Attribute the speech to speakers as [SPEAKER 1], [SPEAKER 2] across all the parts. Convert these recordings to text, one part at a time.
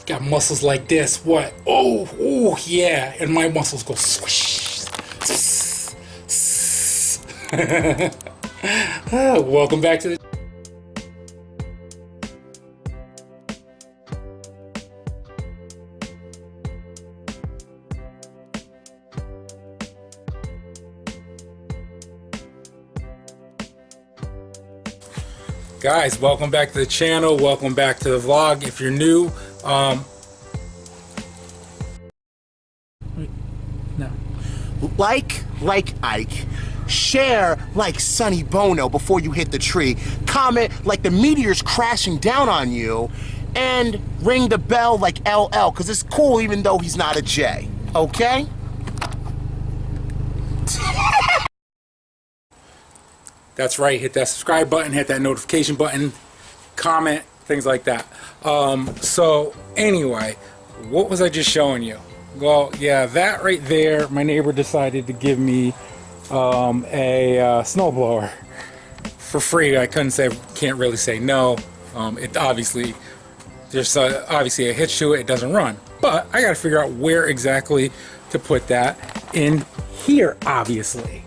[SPEAKER 1] got muscles like this. What? Oh, yeah. And my muscles go swish. Welcome back to the guys, welcome back to the channel, welcome back to the vlog. If you're new, no.
[SPEAKER 2] Like Ike, share like Sonny Bono before you hit the tree, comment like the meteor's crashing down on you, and ring the bell like LL, because it's cool even though he's not a J, okay?
[SPEAKER 1] That's right, hit that subscribe button, hit that notification button, comment, things like that. So anyway, what was I just showing you? Well, yeah, that right there, my neighbor decided to give me a snowblower for free. I can't really say no. It obviously, there's obviously a hitch to it, it doesn't run. But I gotta figure out where exactly to put that in here, obviously.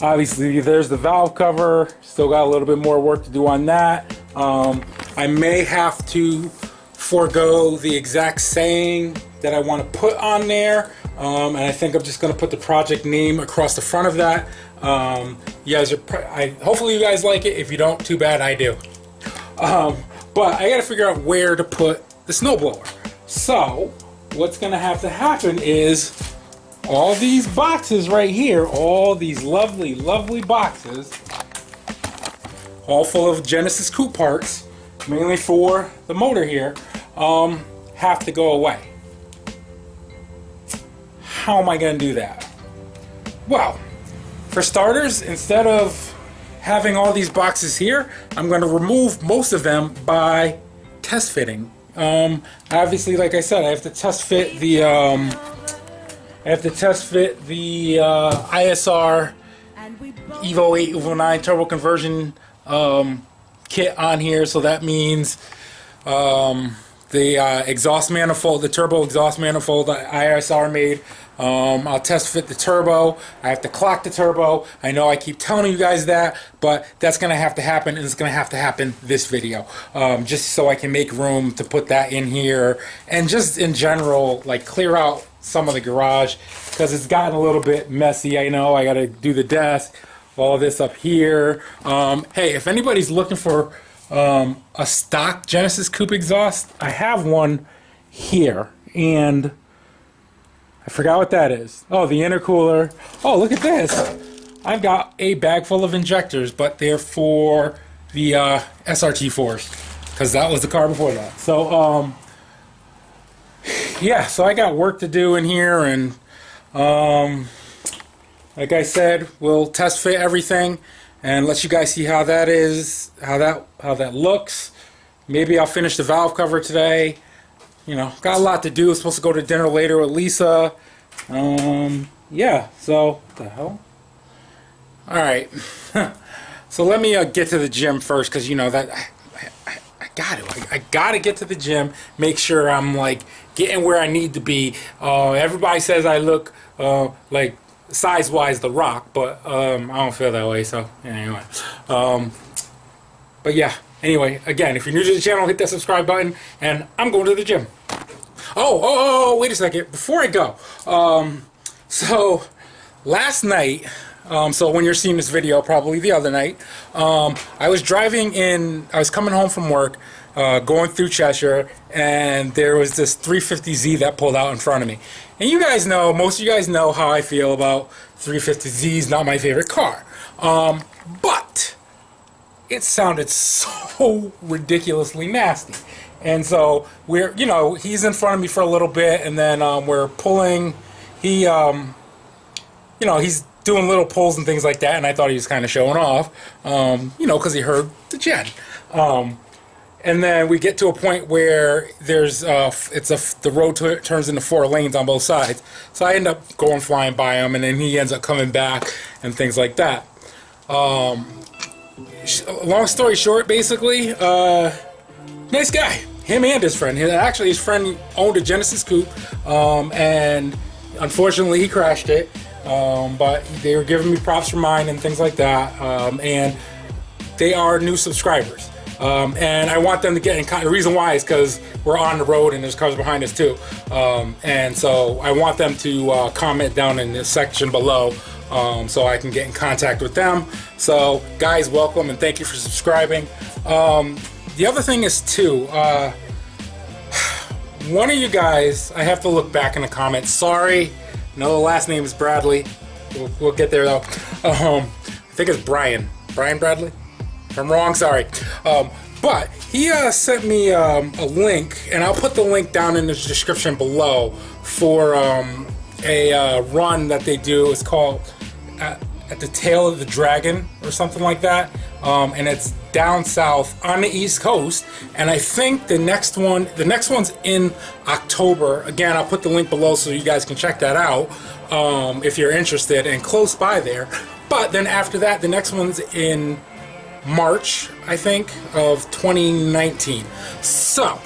[SPEAKER 1] Obviously, there's the valve cover. Still got a little bit more work to do on that. I may have to forego the exact saying that I want to put on there. And I think I'm just going to put the project name across the front of that. You guys hopefully you guys like it. If you don't, too bad, I do. But I got to figure out where to put the snowblower. So what's going to have to happen is all these boxes right here, all these lovely, lovely boxes, all full of Genesis Coupe parts, mainly for the motor here, have to go away. How am I going to do that? Well, for starters, instead of having all these boxes here, I'm going to remove most of them by test fitting. Obviously, like I said, I have to test fit the ISR Evo 8, Evo 9 turbo conversion kit on here. So that means the exhaust manifold, the turbo exhaust manifold that ISR made. I'll test fit the turbo. I have to clock the turbo. I know I keep telling you guys that, but that's going to have to happen, and it's going to have to happen this video, just so I can make room to put that in here, and just in general, like, clear out some of the garage, because it's gotten a little bit messy. I know I got to do the desk, all this up here. Hey, if anybody's looking for a stock Genesis Coupe exhaust, I have one here, and I forgot what that is. Oh, the intercooler. Oh, look at this. I've got a bag full of injectors, but they're for the SRT4s, because that was the car before that. So, yeah, so I got work to do in here, and like I said, we'll test fit everything and let you guys see how that is, how that looks. Maybe I'll finish the valve cover today. You know, got a lot to do. I'm supposed to go to dinner later with Lisa. Yeah, so what the hell? All right. So let me get to the gym first, because you know that I gotta get to the gym, make sure I'm like getting where I need to be. Everybody says I look like size-wise The Rock, but I don't feel that way. So anyway, but yeah. Anyway, again, if you're new to the channel, hit that subscribe button, and I'm going to the gym. Oh, wait a second. Before I go, so last night, so when you're seeing this video, probably the other night, I was coming home from work, going through Cheshire, and there was this 350Z that pulled out in front of me. And you guys know, most of you guys know how I feel about 350Zs, not my favorite car. But it sounded so ridiculously nasty. And so he's in front of me for a little bit, and then we're pulling. He's doing little pulls and things like that, and I thought he was kind of showing off, because he heard the gen. And then we get to a point where there's the road turns into 4 lanes on both sides. So I end up going flying by him, and then he ends up coming back and things like that. Long story short, basically, nice guy. him and his friend. Actually, his friend owned a Genesis Coupe, and unfortunately he crashed it. But they were giving me props for mine and things like that. And they are new subscribers. And I want them to get in contact. The reason why is because we're on the road and there's cars behind us too. And so I want them to comment down in the section below, so I can get in contact with them. So guys, welcome and thank you for subscribing. The other thing is too, one of you guys, I have to look back in the comments. Sorry, no, the last name is Bradley. We'll get there though. I think it's Brian Bradley. If I'm wrong, sorry. But he sent me a link, and I'll put the link down in the description below for a run that they do. It's called At the Tail of the Dragon or something like that. And it's down south on the East Coast. And I think the next one's in October. Again, I'll put the link below so you guys can check that out if you're interested and close by there. But then after that, the next one's in March, I think, of 2019. So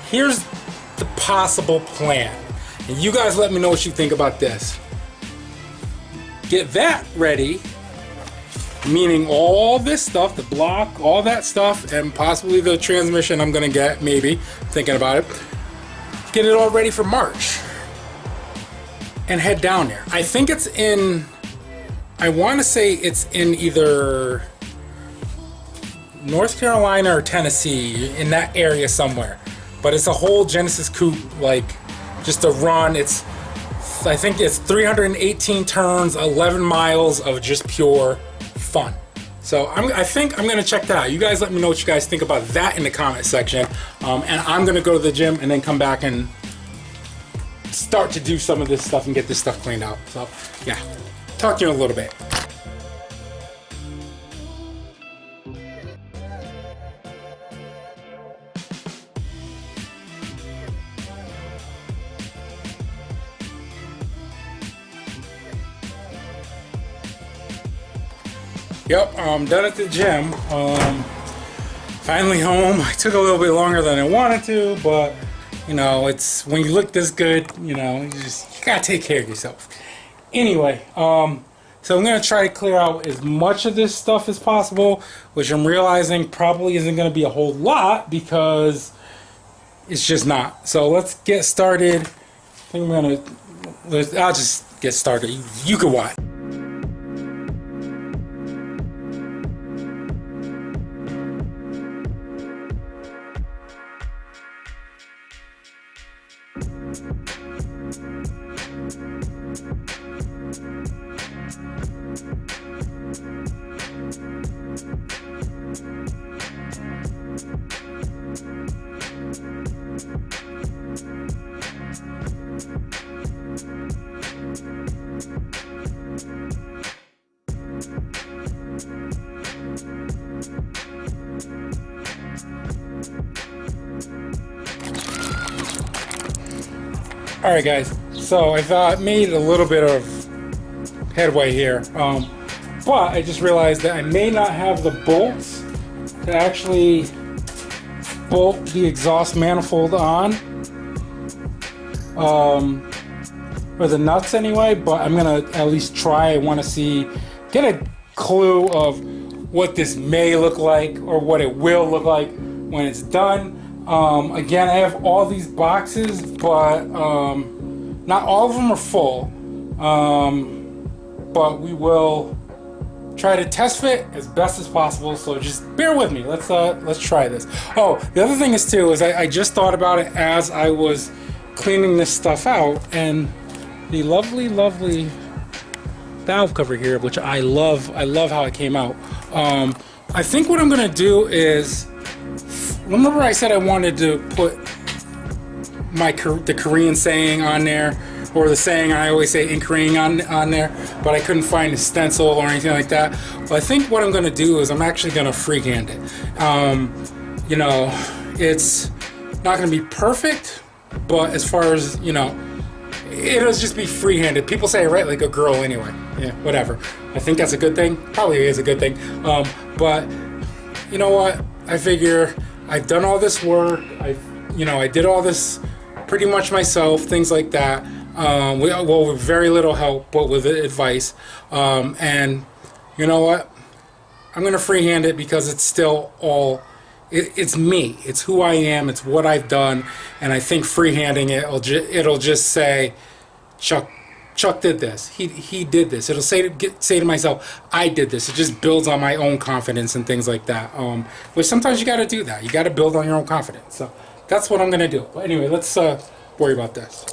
[SPEAKER 1] here's the possible plan, and you guys let me know what you think about this. Get that ready, meaning all this stuff, the block, all that stuff, and possibly the transmission I'm gonna get, maybe, thinking about it. Get it all ready for March and head down there. I think it's in, I want to say it's in either North Carolina or Tennessee, in that area somewhere. But it's a whole Genesis Coupe, like just a run. I think it's 318 turns, 11 miles of just pure fun. So I think I'm gonna check that out. You guys let me know what you guys think about that in the comment section. And I'm gonna go to the gym and then come back and start to do some of this stuff and get this stuff cleaned out. So yeah, talk to you in a little bit. Yep, I'm done at the gym. Finally home. I took a little bit longer than I wanted to, but you know, it's when you look this good, you know, you gotta take care of yourself. Anyway, so I'm gonna try to clear out as much of this stuff as possible, which I'm realizing probably isn't gonna be a whole lot because it's just not. So let's get started. I think I'll just get started. You can watch. Alright guys, so I made a little bit of headway here, but I just realized that I may not have the bolts to actually bolt the exhaust manifold on, or the nuts anyway, but I'm gonna at least try. I want to get a clue of what this may look like or what it will look like when it's done. Again, I have all these boxes, but not all of them are full. But we will try to test fit as best as possible. So just bear with me. Let's try this. Oh, the other thing is too is I just thought about it as I was cleaning this stuff out, and the lovely valve cover here, which I love how it came out. I think what I'm gonna do is, remember I said I wanted to put the Korean saying on there, or the saying I always say in Korean on there, but I couldn't find a stencil or anything like that. Well, I think what I'm going to do is I'm actually going to freehand it. You know, it's not going to be perfect, but as far as, you know, it'll just be freehanded. People say I write like a girl anyway. Yeah, whatever. I think that's a good thing. Probably is a good thing. But you know what? I figure I've done all this work. I did all this pretty much myself, things like that. With very little help, but with advice. And you know what? I'm gonna freehand it because it's still all. It's me. It's who I am. It's what I've done. And I think freehanding it'll just say, Chuck did this. He did this. It'll say to myself, I did this. It just builds on my own confidence and things like that. Which sometimes you got to do that. You got to build on your own confidence. So that's what I'm gonna do. But anyway, let's worry about this.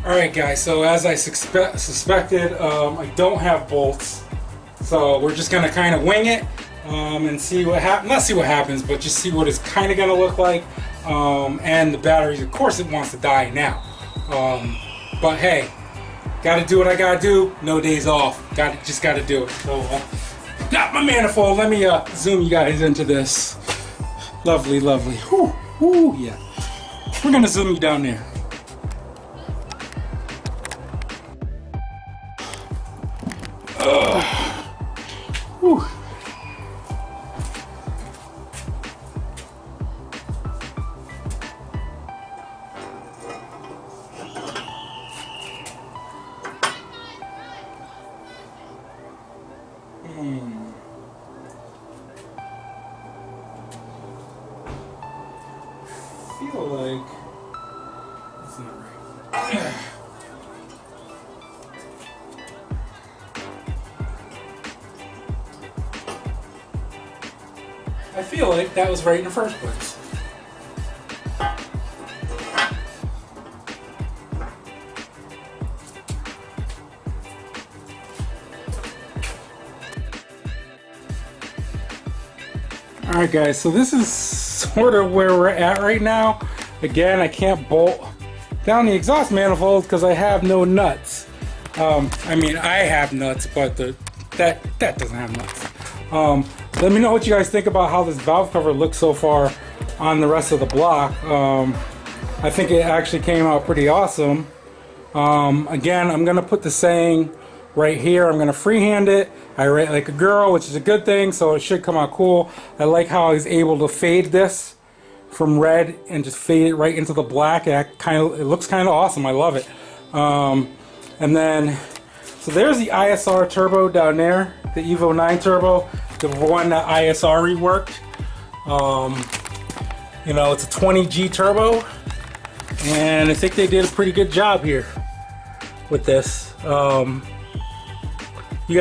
[SPEAKER 1] Alright guys, so as I suspected, I don't have bolts, so we're just going to kind of wing it and see what happens, not see what happens, but just see what it's kind of going to look like. And the batteries, of course it wants to die now, but hey, got to do what I got to do, no days off, just got to do it. So got my manifold, let me zoom you guys into this. Lovely, lovely, whoo, yeah, we're going to zoom you down there. Whew. Feel like it's not right. I feel like that was right in the first place. Alright guys, so this is sort of where we're at right now. Again, I can't bolt down the exhaust manifold because I have no nuts. I mean, I have nuts, but that doesn't have nuts. Let me know what you guys think about how this valve cover looks so far on the rest of the block. I think it actually came out pretty awesome. Again, I'm going to put the saying right here. I'm going to freehand it. I write like a girl, which is a good thing, so it should come out cool. I like how I was able to fade this from red and just fade it right into the black. It looks kind of awesome. I love it. And then, so there's the ISR turbo down there, the Evo 9 turbo, the one that ISR reworked. You know, it's a 20G turbo, and I think they did a pretty good job here with this.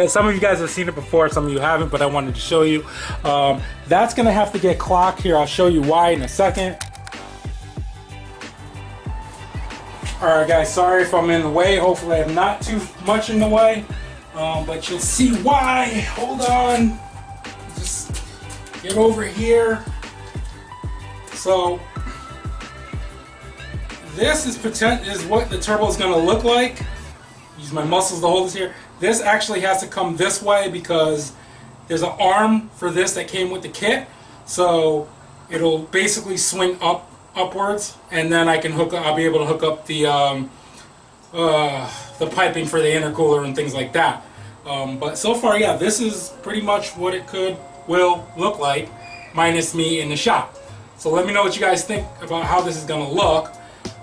[SPEAKER 1] Some of you guys have seen it before, some of you haven't, but I wanted to show you. That's gonna have to get clocked here. I'll show you why in a second. Alright guys, sorry if I'm in the way. Hopefully I'm not too much in the way, but you'll see why. Hold on, just get over here. So this is what the turbo is going to look like. Use my muscles to hold this here. This actually has to come this way because there's an arm for this that came with the kit, so it'll basically swing upwards, and then I'll be able to hook up the piping for the intercooler and things like that. But so far, yeah, this is pretty much what it will look like, minus me in the shop. So let me know what you guys think about how this is going to look.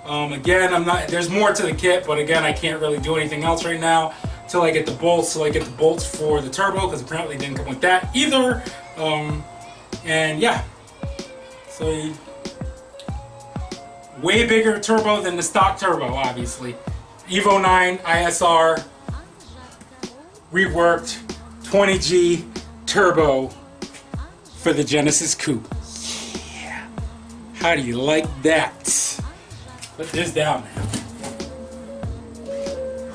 [SPEAKER 1] Again, there's more to the kit, but again, I can't really do anything else right now till I get the bolts. So I get the bolts for the turbo, because apparently it didn't come with that either. And yeah, so way bigger turbo than the stock turbo, obviously. Evo 9 ISR reworked 20G turbo for the Genesis Coupe. Yeah, how do you like that? Put this down, man.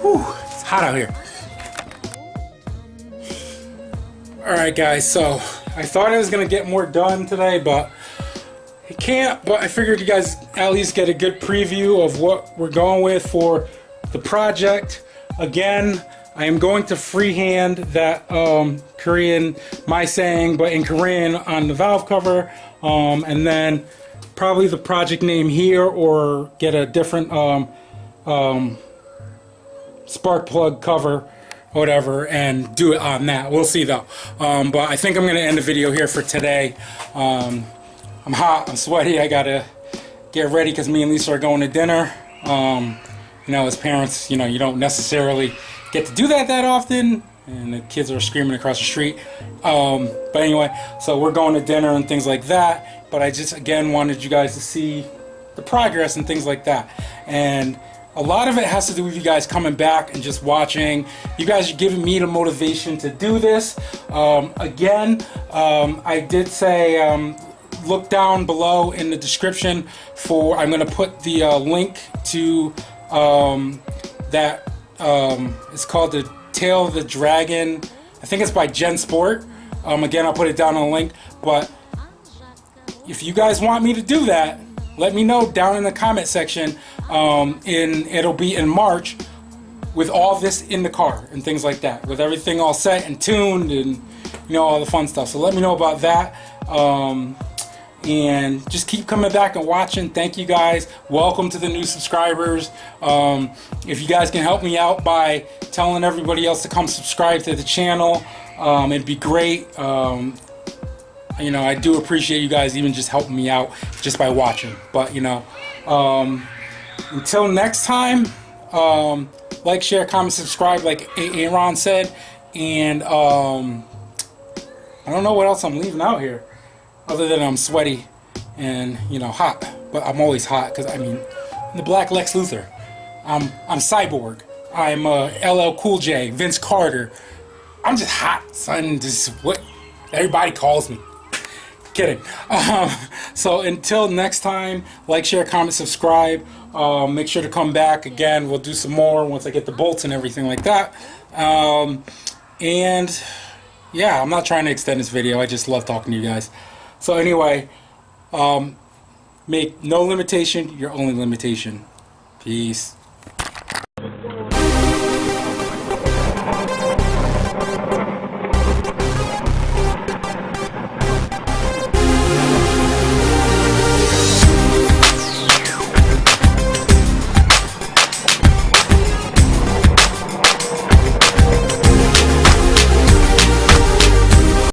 [SPEAKER 1] Whew, it's hot out here. Alright guys, so I thought I was going to get more done today, but I can't, but I figured you guys at least get a good preview of what we're going with for the project. Again, I am going to freehand that Korean Maisang, but in Korean on the valve cover, and then probably the project name here, or get a different spark plug cover, whatever, and do it on that. We'll see though. But I think I'm going to end the video here for today. I'm hot, I'm sweaty, I gotta get ready because me and Lisa are going to dinner. You know, as parents, you know, you don't necessarily get to do that often, and the kids are screaming across the street. But anyway, so we're going to dinner and things like that. But I just, again, wanted you guys to see the progress and things like that. And a lot of it has to do with you guys coming back and just watching. You guys are giving me the motivation to do this. Again, I did say, look down below in the description for, I'm going to put the link to that, it's called the Tail of the Dragon. I think it's by Gensport. Again, I'll put it down on the link. But if you guys want me to do that, let me know down in the comment section. It'll be in March with all this in the car and things like that, with everything all set and tuned and, you know, all the fun stuff. So let me know about that. And just keep coming back and watching. Thank you guys. Welcome to the new subscribers. If you guys can help me out by telling everybody else to come subscribe to the channel, it'd be great. You know, I do appreciate you guys even just helping me out just by watching. But, you know, until next time, like, share, comment, subscribe, like Aaron said. And I don't know what else I'm leaving out here, other than I'm sweaty and, you know, hot. But I'm always hot because, I mean, I'm the Black Lex Luthor. I'm Cyborg. I'm LL Cool J, Vince Carter. I'm just hot, son. This is what everybody calls me. Kidding. So until next time, like, share, comment, subscribe. Make sure to come back again. We'll do some more once I get the bolts and everything like that. And yeah, I'm not trying to extend this video. I just love talking to you guys. So anyway, make no limitation your only limitation. Peace.